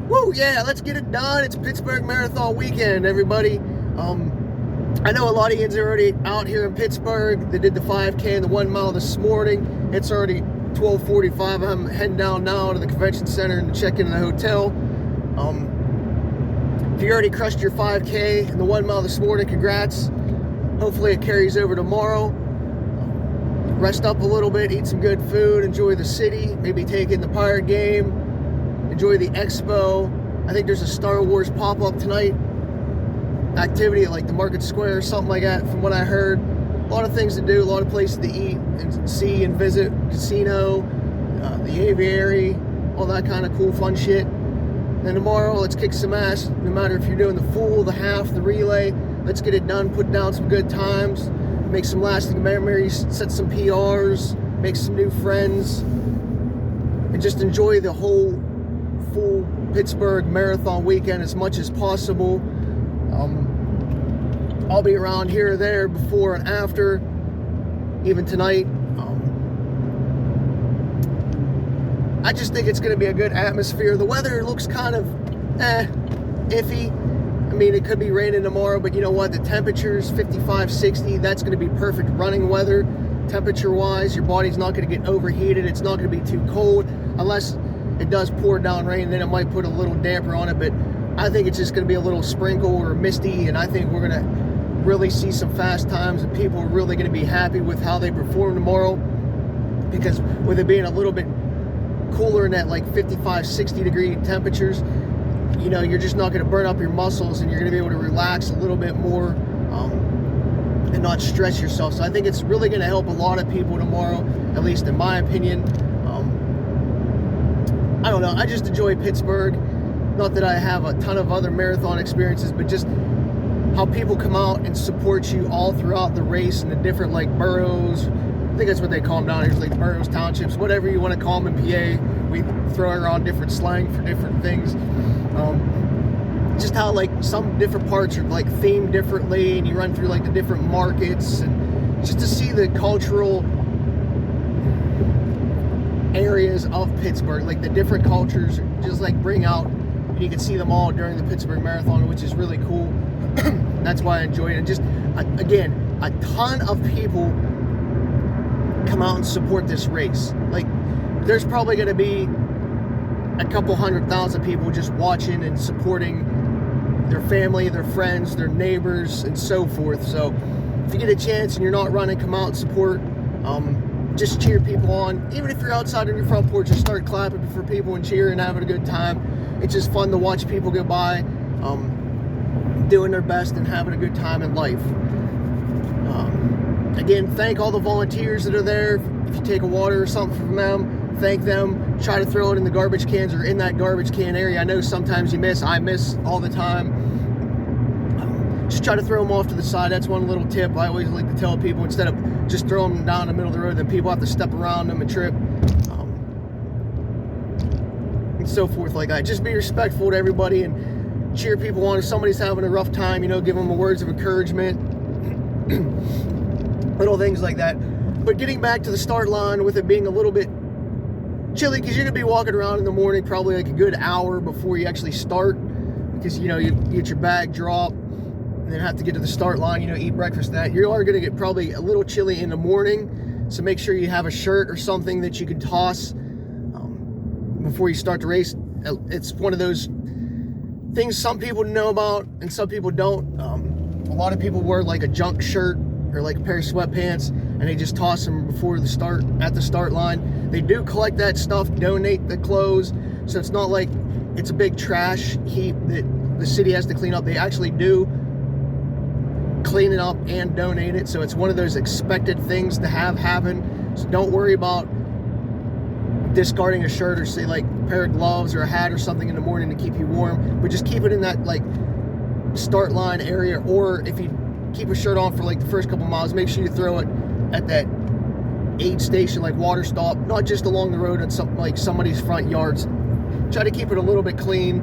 Woo, yeah, let's get it done. It's Pittsburgh Marathon weekend, everybody. I know a lot of yous are already out here in Pittsburgh. They did the 5K and the 1 mile this morning. It's already 12:45. I'm heading down now to the convention center and check into the hotel. If you already crushed your 5K and the 1 mile this morning, congrats. Hopefully it carries over tomorrow. Rest up a little bit, eat some good food, enjoy the city, maybe take in the Pirate game, enjoy the expo. I think there's a Star Wars pop-up tonight activity at like the Market Square or something like that from what I heard. A lot of things to do, a lot of places to eat and see and visit. Casino, the aviary, all that kind of cool fun shit. Then tomorrow, let's kick some ass, no matter if you're doing the full, the half, the relay. Let's get it done, put down some good times, make some lasting memories, set some PRs, make some new friends, and just enjoy the whole full Pittsburgh Marathon weekend as much as possible. I'll be around here or there before and after, even tonight. I just think it's going to be a good atmosphere. The weather looks kind of iffy. I mean, it could be raining tomorrow, but you know what? The temperature's 55, 60. That's going to be perfect running weather. Temperature-wise, your body's not going to get overheated. It's not going to be too cold unless it does pour down rain. Then it might put a little damper on it, but I think it's just going to be a little sprinkle or misty, and I think we're going to really see some fast times, and people are really going to be happy with how they perform tomorrow, because with it being a little bit cooler in that like 55, 60 degree temperatures, you know, you're just not going to burn up your muscles, and you're going to be able to relax a little bit more and not stress yourself. So I think it's really going to help a lot of people tomorrow, at least in my opinion. I don't know, I just enjoy Pittsburgh. Not that I have a ton of other marathon experiences, but just how people come out and support you all throughout the race in the different like boroughs. I think that's what they call them down here, like boroughs, townships, whatever you want to call them in PA. We throw around different slang for different things. Just how like some different parts are like themed differently, and you run through like the different markets, and just to see the cultural areas of Pittsburgh, like the different cultures, just like bring out, and you can see them all during the Pittsburgh Marathon, which is really cool. That's why I enjoy it. And just again, a ton of people come out and support this race. Like, there's probably going to be a couple 100,000 people just watching and supporting their family, their friends, their neighbors, and so forth. So if you get a chance and you're not running, come out and support. Just cheer people on. Even if you're outside on your front porch, just start clapping for people and cheering and having a good time. It's just fun to watch people go by, doing their best and having a good time in life. Again, thank all the volunteers that are there. If you take a water or something from them, thank them. Try to throw it in the garbage cans or in that garbage can area. I know sometimes you miss. I miss all the time. Just try to throw them off to the side. That's one little tip I always like to tell people, instead of just throwing them down the middle of the road, then people have to step around them and trip. And so forth like that. Just be respectful to everybody and cheer people on. If somebody's having a rough time, you know, give them words of encouragement. Little things like that. But getting back to the start line, with it being a little bit chilly, because you're going to be walking around in the morning probably like a good hour before you actually start, because, you know, you get your bag drop and then have to get to the start line, you know, eat breakfast and that. You are going to get probably a little chilly in the morning, so make sure you have a shirt or something that you can toss before you start the race. It's one of those things some people know about and some people don't. A lot of people wear like a junk shirt or like a pair of sweatpants, and they just toss them before the start, at the start line. They do collect that stuff, donate the clothes, so it's not like it's a big trash heap that the city has to clean up. They actually do clean it up and donate it, so it's one of those expected things to have happen. So don't worry about discarding a shirt or say like a pair of gloves or a hat or something in the morning to keep you warm, but just keep it in that like start line area. Or if you keep a shirt on for like the first couple miles, make sure you throw it at that aid station, like water stop, not just along the road in some like somebody's front yards. Try to keep it a little bit clean,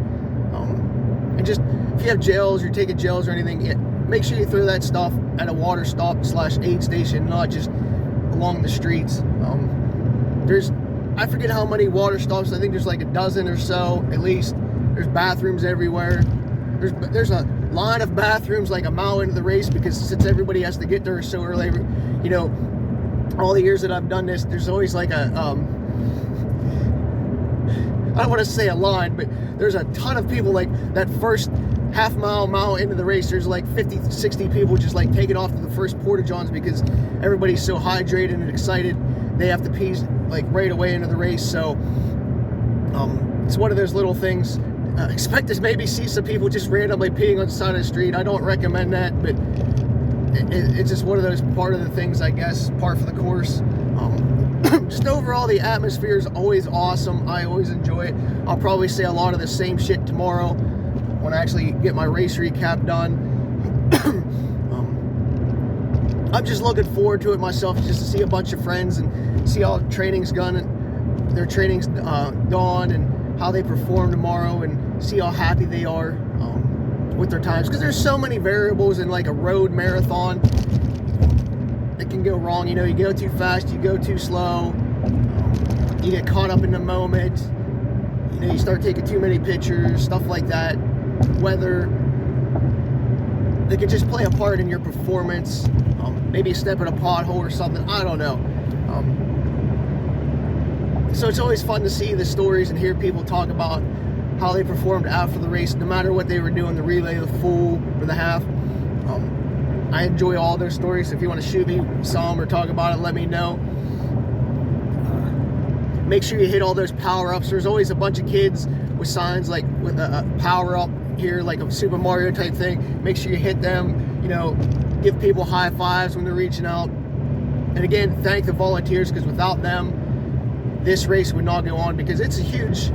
and just if you have gels, you're taking gels or anything, make sure you throw that stuff at a water stop / aid station, not just along the streets. I forget how many water stops. I think there's like a dozen or so at least. There's bathrooms everywhere. There's a line of bathrooms like a mile into the race, because since everybody has to get there so early, you know, all the years that I've done this, there's always like a, I don't want to say a line, but there's a ton of people. Like that first half mile into the race, there's like 50, 60 people just like taking off to the first porta-johns because everybody's so hydrated and excited. They have to pee like right away into the race. So it's one of those little things. Expect to maybe see some people just randomly peeing on the side of the street. I don't recommend that, but it's just one of those part of the things, I guess, par for the course. Just overall, the atmosphere is always awesome. I always enjoy it. I'll probably say a lot of the same shit tomorrow when I actually get my race recap done. I'm just looking forward to it myself, just to see a bunch of friends and see how training's gone, their training's gone, and how they perform tomorrow, and see how happy they are with their times. Because there's so many variables in like a road marathon that can go wrong. You know, you go too fast, you go too slow, you get caught up in the moment, you know, you start taking too many pictures, stuff like that. Weather, they can just play a part in your performance. Maybe a step in a pothole or something, I don't know. So it's always fun to see the stories and hear people talk about how they performed after the race, no matter what they were doing, the relay, the full, or the half. I enjoy all those stories. If you want to shoot me some or talk about it, let me know. Make sure you hit all those power-ups. There's always a bunch of kids with signs like with a power-up here, like a Super Mario type thing. Make sure you hit them, you know, give people high fives when they're reaching out. And again, thank the volunteers, because without them, this race would not go on, because it's a huge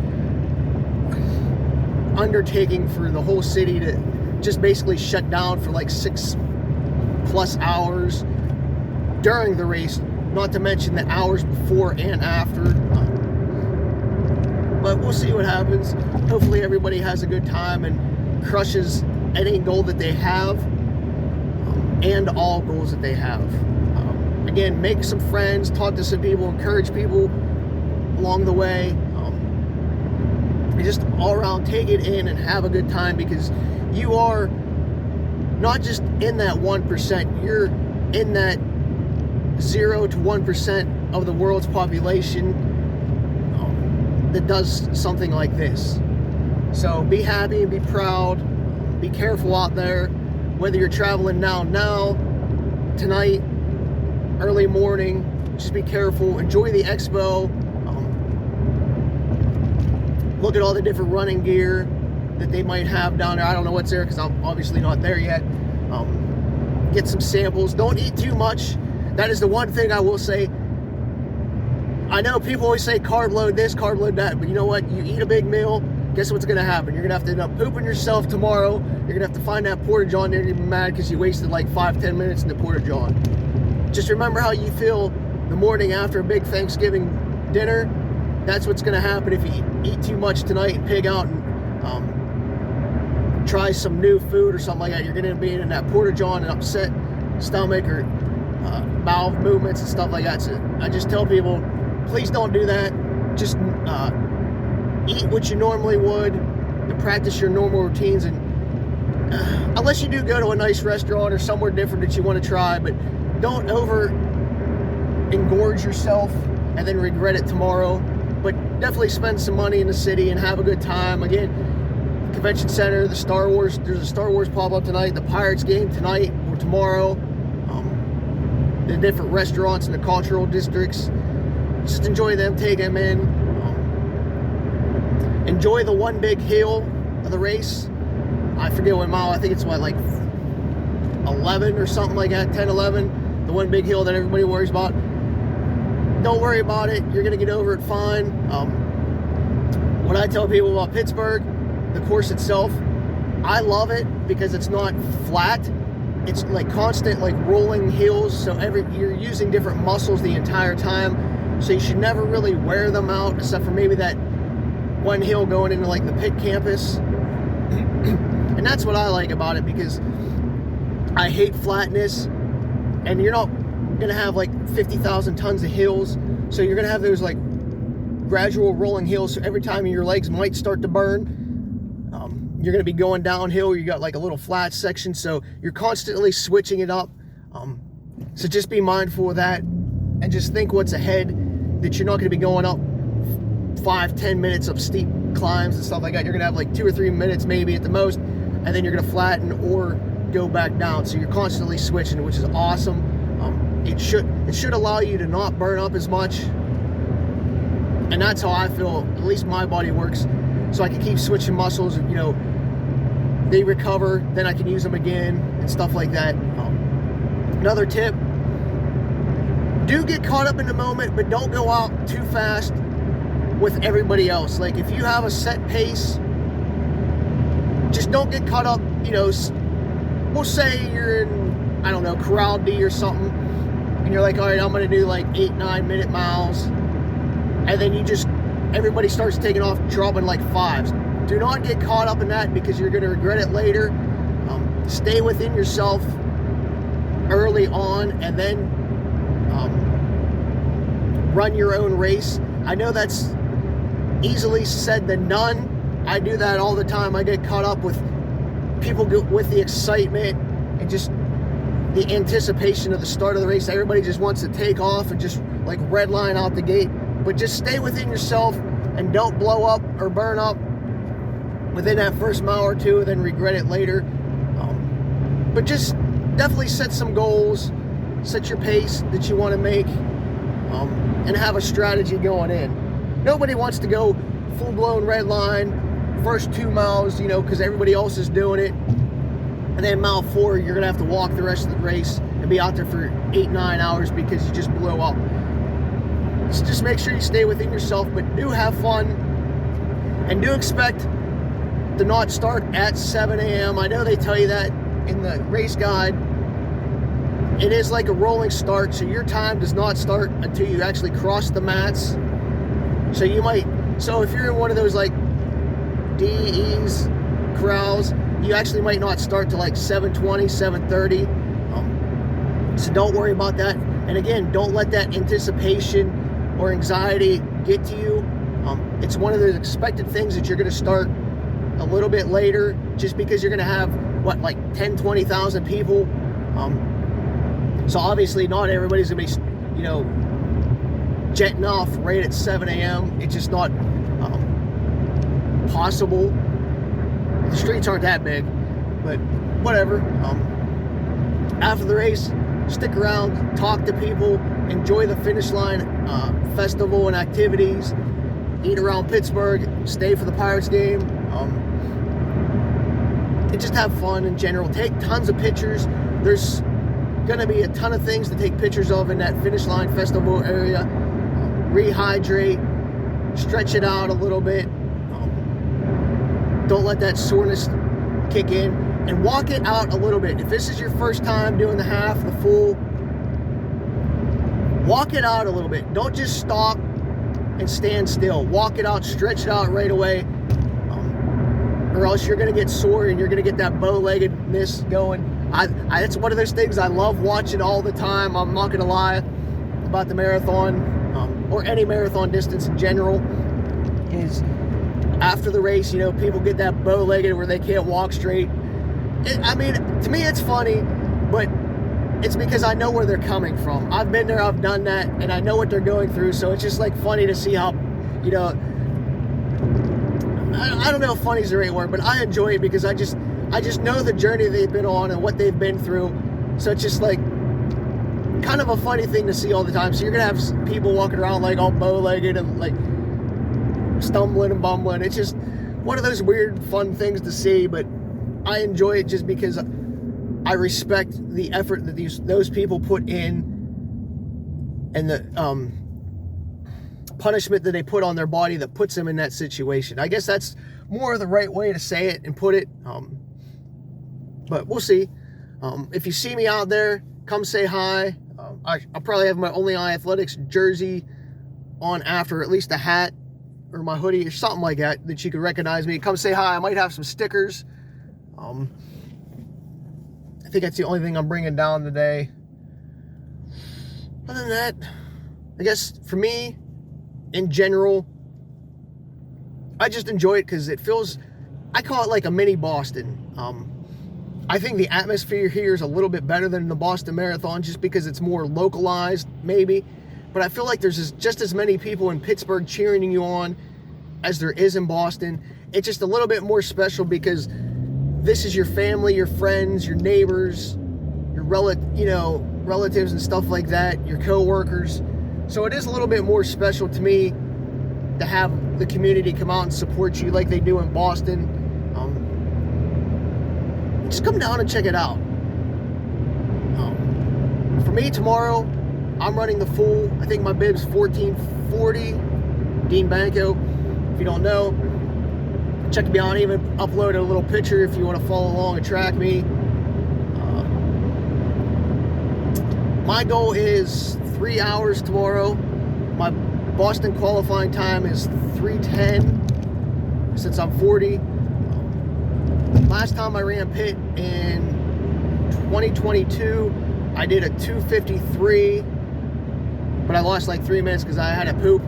undertaking for the whole city to just basically shut down for like 6+ hours during the race, not to mention the hours before and after. But we'll see what happens. Hopefully everybody has a good time and crushes any goal that they have, and all goals that they have. Again, make some friends, talk to some people, encourage people along the way. Just all around take it in and have a good time, because you are not just in that 1%, you're in that 0 to 1% of the world's population that does something like this. So be happy and be proud. Be careful out there, whether you're traveling now, tonight, early morning. Just be careful. Enjoy the expo. Look at all the different running gear that they might have down there. I don't know what's there, because I'm obviously not there yet. Get some samples. Don't eat too much. That is the one thing I will say. I know people always say carb load this, carb load that, but you know what? You eat a big meal, guess what's going to happen? You're going to have to end up pooping yourself tomorrow. You're going to have to find that porta-john there, and you're going to be mad because you wasted like 5-10 minutes in the porta-john. Just remember how you feel the morning after a big Thanksgiving dinner. That's what's going to happen if you eat too much tonight and pig out and try some new food or something like that. You're going to be in that porta-john and upset stomach or bowel movements and stuff like that. So I just tell people, please don't do that. Just eat what you normally would and practice your normal routines. And unless you do go to a nice restaurant or somewhere different that you want to try, but don't over engorge yourself and then regret it tomorrow. But definitely spend some money in the city and have a good time. Again, Convention Center, the Star Wars, there's a Star Wars pop-up tonight, the Pirates game tonight or tomorrow, the different restaurants in the cultural districts. Just enjoy them, take them in. Enjoy the one big hill of the race. I forget what mile, I think it's what, like 11 or something like that, 10, 11. The one big hill that everybody worries about. Don't worry about it. You're going to get over it fine. What I tell people about Pittsburgh, the course itself, I love it because it's not flat. It's like constant, like rolling hills. So you're using different muscles the entire time. So you should never really wear them out, except for maybe that one hill going into like the Pitt campus. And that's what I like about it, because I hate flatness, and you're not going to have like 50,000 tons of hills. So you're going to have those like gradual rolling hills. So every time your legs might start to burn, you're going to be going downhill. You got like a little flat section, so you're constantly switching it up. So just be mindful of that, and just think what's ahead, that you're not going to be going up 5-10 minutes of steep climbs and stuff like that. You're going to have like 2 or 3 minutes maybe at the most, and then you're going to flatten or go back down. So you're constantly switching, which is awesome. It should allow you to not burn up as much, and that's how I feel, at least my body works, so I can keep switching muscles. You know, they recover, then I can use them again and stuff like that. Another tip, do get caught up in the moment, but don't go out too fast with everybody else. Like if you have a set pace, just don't get caught up. You know, we'll say you're in, I don't know, Corral D or something, and you're like, all right, I'm gonna do like 8-9 minute miles, and then everybody starts taking off, dropping like 5s. Do not get caught up in that, because you're gonna regret it later. Stay within yourself early on, and then run your own race. I know that's easily said than done. I do that all the time. I get caught up with people with the excitement and just the anticipation of the start of the race. Everybody just wants to take off and just like red line out the gate. But just stay within yourself and don't blow up or burn up within that first mile or two, and then regret it later. But just definitely set some goals, set your pace that you want to make, and have a strategy going in. Nobody wants to go full-blown red line first 2 miles, you know, because everybody else is doing it, and then mile 4 you're gonna have to walk the rest of the race and be out there for 8-9 hours because you just blew up. So just make sure you stay within yourself, but do have fun, and do expect to not start at 7 a.m. I know they tell you that in the race guide. It is like a rolling start, so your time does not start until you actually cross the mats. So if you're in one of those like DEs, corrals, you actually might not start till like 7:20, 7:30. So don't worry about that. And again, don't let that anticipation or anxiety get to you. It's one of those expected things that you're going to start a little bit later, just because you're going to have like 10, 20,000 people. So obviously not everybody's gonna be, you know, jetting off right at 7 a.m. It's just not possible. The streets aren't that big, but whatever. After the race, stick around, talk to people, enjoy the finish line festival and activities, eat around Pittsburgh, stay for the Pirates game, and just have fun in general. Take tons of pictures. There's going to be a ton of things to take pictures of in that finish line festival area. Rehydrate, stretch it out a little bit. Don't let that soreness kick in, and walk it out a little bit. If this is your first time doing the half, the full, walk it out a little bit. Don't just stop and stand still. Walk it out, stretch it out right away, or else you're going to get sore and you're going to get that bow-leggedness going. It's one of those things I love watching all the time. I'm not going to lie about the marathon, or any marathon distance in general, is after the race, you know, people get that bow-legged where they can't walk straight. I mean, to me it's funny, but it's because I know where they're coming from. I've been there, I've done that, and I know what they're going through, so it's just like funny to see how, you know, I don't know if funny is the right word, but I enjoy it because I just know the journey they've been on and what they've been through. So it's just like kind of a funny thing to see all the time. So you're gonna have people walking around like all bow-legged and like stumbling and bumbling. It's just one of those weird fun things to see, but I enjoy it just because I respect the effort that those people put in, and the punishment that they put on their body that puts them in that situation. I guess that's more the right way to say it and put it. But we'll see. If you see me out there, come say hi. I'll probably have my Only Eye Athletics jersey on after, at least a hat or my hoodie or something like that you can recognize me. Come say hi. I might have some stickers. I think that's the only thing I'm bringing down today. Other than that, I guess for me, in general, I just enjoy it because it feels I call it like a mini Boston. I think the atmosphere here is a little bit better than the Boston Marathon just because it's more localized, maybe. But I feel like there's just as many people in Pittsburgh cheering you on as there is in Boston. It's just a little bit more special because this is your family, your friends, your neighbors, your relatives and stuff like that, your co-workers. So it is a little bit more special to me to have the community come out and support you like they do in Boston. Just come down and check it out. For me tomorrow, I'm running the full, I think my bib's 1440, Dean Banco. If you don't know, check me out. I even upload a little picture if you want to follow along and track me. My goal is 3 hours tomorrow. My Boston qualifying time is 3:10 since I'm 40. Last time I ran Pitt in 2022, I did a 2:53, but I lost like 3 minutes because I had a poop.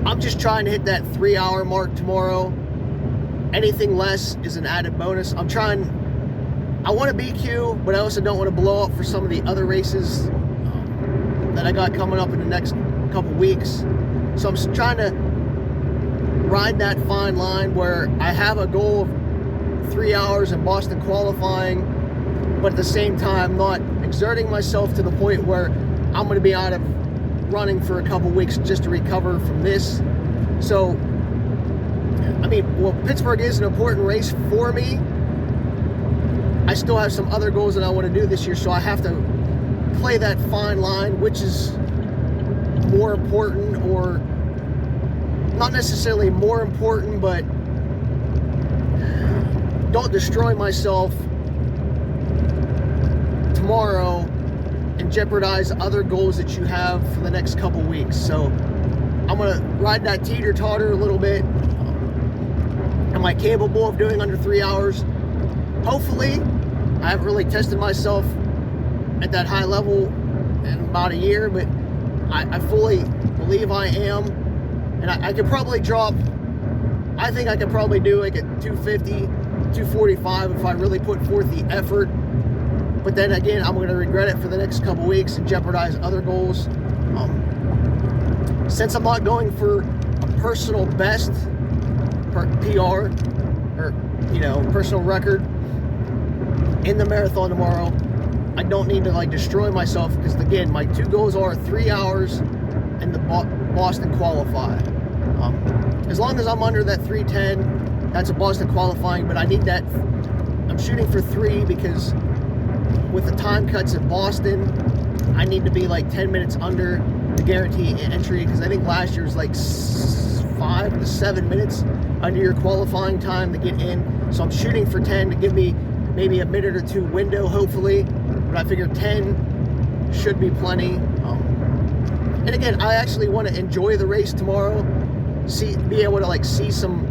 I'm just trying to hit that 3 hour mark tomorrow. Anything less is an added bonus. I want to BQ, but I also don't want to blow up for some of the other races that I got coming up in the next couple weeks. So I'm trying to ride that fine line where I have a goal of 3 hours in Boston qualifying, but at the same time not exerting myself to the point where I'm going to be out of running for a couple weeks just to recover from this. So, I mean, well, Pittsburgh is an important race for me. I still have some other goals that I want to do this year, so I have to play that fine line, which is more important, or not necessarily more important, but don't destroy myself tomorrow and jeopardize other goals that you have for the next couple weeks. So I'm gonna ride that teeter-totter a little bit. Am I capable of doing under 3 hours? Hopefully. I haven't really tested myself at that high level in about a year, but I fully believe I am. And I could probably drop, I think I could probably do like a 250, 245 if I really put forth the effort. But then again, I'm going to regret it for the next couple weeks and jeopardize other goals. Since I'm not going for a personal best, PR, or, personal record in the marathon tomorrow, I don't need to like destroy myself, because again, my two goals are 3 hours and the Boston qualify. As long as I'm under that 3:10, that's a Boston qualifying, but I need that. I'm shooting for 3 because with the time cuts at Boston, I need to be like 10 minutes under the guarantee entry, because I think last year was like 5 to 7 minutes under your qualifying time to get in. So I'm shooting for 10 to give me maybe a minute or two window, hopefully. But I figure 10 should be plenty. And again, I actually want to enjoy the race tomorrow. Be able to like see some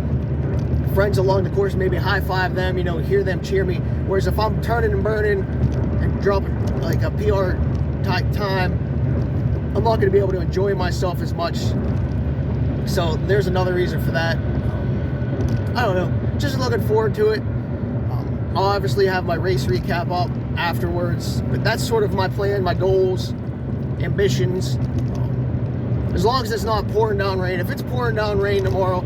friends along the course, maybe high five them, hear them cheer me. Whereas if I'm turning and burning and dropping like a PR type time, I'm not going to be able to enjoy myself as much. So there's another reason for that. I don't know, just looking forward to it. I'll obviously have my race recap up afterwards, but that's sort of my plan, my goals, ambitions. As long as it's not pouring down rain. If it's pouring down rain tomorrow,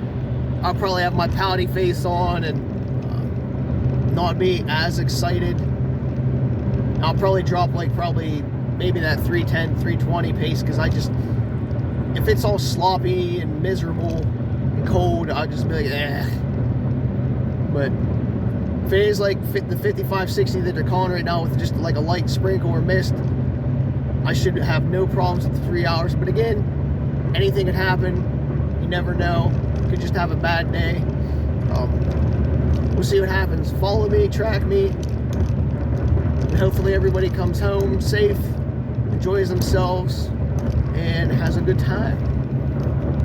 I'll probably have my pouty face on and not be as excited. I'll probably drop like maybe that 3:10, 3:20 pace, because if it's all sloppy and miserable and cold, I'll just be like, eh. But if it is like the 55-60 that they're calling right now with just like a light sprinkle or mist, I should have no problems with the 3 hours. But again, anything could happen. You never know. Could just have a bad day. We'll see what happens. Follow me, track me, and hopefully everybody comes home safe, enjoys themselves, and has a good time.